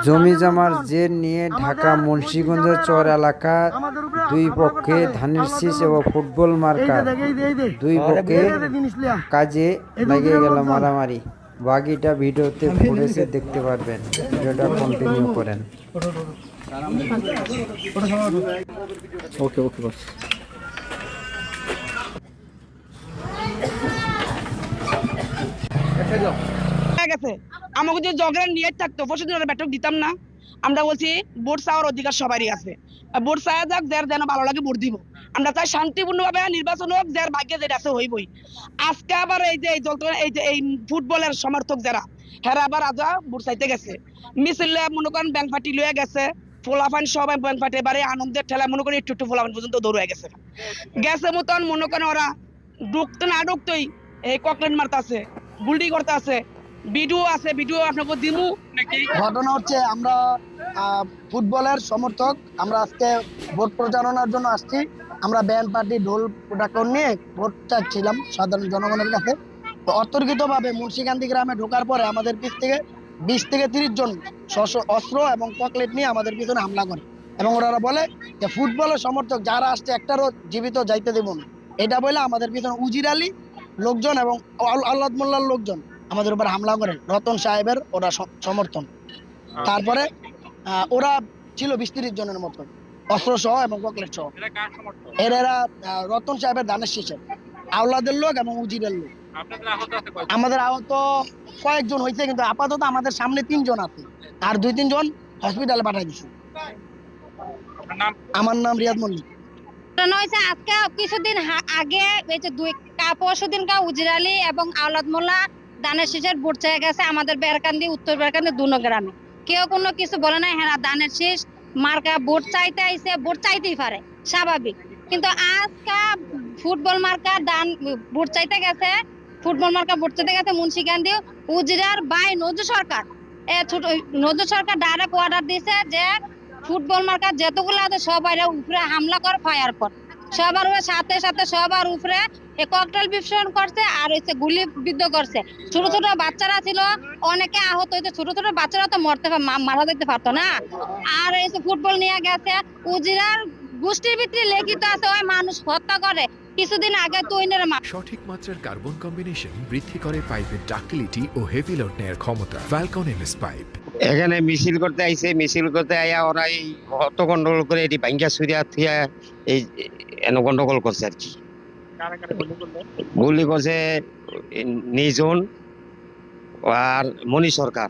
জমি জমার জের নিয়ে ঢাকা মুন্সিগঞ্জ চর এলাকা দুই পক্ষে ধানের শীষ এবং ফুটবল মার্কা দুই পক্ষে কাজে লেগে গেল মারামারি। বাকিটা ভিডিওতে ফুটেজে দেখতে পারবেন, ভিডিওটা কন্টিনিউ করেন। ওকে ওকে বস। আমাকে যদি জগের নিয়ে থাকতো পরশুদিন ব্যাটক দিতাম না। আমরা বলছি ভোট চাওয়ার অধিকার সবারই আছে, ভোট চাওয়া যাক, যার যেন ভালো লাগে ভোট দিব। আমরা চাই শান্তিপূর্ণভাবে নির্বাচন হোক, যার ভাগ্যে যেটা আছে হইবই। আজকে আবার এই যে এই ফুটবলের সমর্থক যারা, হেরা আবার আজা ভোট চাইতে গেছে, মিছিল মনে করেন ব্যাংক পার্টি লয়ে গেছে, ফোলাফান সবাই ব্যাংক পার্টি এবারে আনন্দের ঠেলা মনে করেন একটু ফোলাফান পর্যন্ত দৌড়ে গেছে মতন মনে করেন ওরা ঢুকতে না ঢুকতেই এই ককলেট মারতে আছে, গুল্ডি করতে আছে, ভিডিও আছে, ভিডিও আপনাকে দিমু নাকি। ঘটনা হচ্ছে আমরা ফুটবলের সমর্থক, আমরা আজকে ভোট প্রচারণার জন্য আসছি। আমরা ব্যান্ড পার্টি ঢোল প্রোডাকশন নিয়ে ভোট চাচ্ছিলাম সাধারণ জনগণের কাছে। তো অতর্কিতভাবে মুন্সিকান্দি গ্রামে ঢোকার পরে আমাদের পিছ থেকে 20 থেকে 30 জন অস্ত্র এবং চকলেট নিয়ে আমাদের পিছনে হামলা করে এবং ওরা বলে যে ফুটবলের সমর্থক যারা আসছে একটারও জীবিত যাইতে দেব না, এটা বলে আমাদের পিছনে উজির আলী লোকজন এবং আল্লাহ মোল্লার লোকজন আমাদের উপর হামলা করে। রতন সাহেবের ওরা সমর্থন। তারপরে ওরা ছিল 20-30 জনের মতো অস্ত্র সহ এবং চকলেট সহ। এরা রতন সাহেবের দানের শীষের আওলাদের লোক এবং উজিরের লোক। আমাদের আহত কয়েকজন হয়েছে, কিন্তু আপাতত আমাদের সামনে 3 জন আছে, আর 2-3 জন হসপিটালে পাঠাই দিচ্ছে। আমার নাম রিয়াদ মল্লিক। আজকে কিছুদিন আগে পরশুদিন উজির আলী এবং আওলাদ মোল্লা দানের শীষের ভোট চেয়ে গেছে আমাদের বেরকান্দি, উত্তর বেরকান্দি দুনো গ্রামে। কেউ কোনো কিছু বলে নাই, হ্যাঁ দানের শীষ মার্কা ভোট চাইতে আইছে, ভোট চাইতেই পারে স্বাভাবিক। কিন্তু আজকে ফুটবল মার্কা দান ভোট চাইতে গেছে, ফুটবল মার্কা ভোট চাইতে গেছে মুন্সিগঞ্জে উজিরার বাই নজরুল সরকার। নজরুল সরকার ডাইরেক্ট অর্ডার দিয়েছে যে ফুটবল মার্কা যতগুলো আছে সবাই উপরে হামলা কর, ফায়ার কর, সবার সাথে সাথে সবার উপরে ককটেল বিস্ফোরণ করছে আর হচ্ছে গুলি বিদ্ধ করছে। ছোট ছোট বাচ্চারা ছিল, অনেকে আহত হয়েছে, ছোট ছোট বাচ্চারা তো মারা যেতে পারতো না। আর এই ফুটবল নিয়ে গেছে উজিরার গোষ্ঠীর ভিতরে লিখিত আছে ওই মানুষ হত্যা করে। কিছুদিন আগে তো সঠিক মাত্রার কার্বন কম্বিনেশন বৃদ্ধি করে পাইপের ডাক্টিলিটি ও হেভি লোড নেয়ার ক্ষমতা। Falcon MS pipe. এখানে মিছিল করতে আইছে, মিছিল করতে আইয়া ওরা এই হত গন্ডগোল করে এটি ভাঙ্গা সুরিয়া থিয়া এই গন্ডগোল করছে আর কি। গুলি করছে নিজন আর মনি সরকার।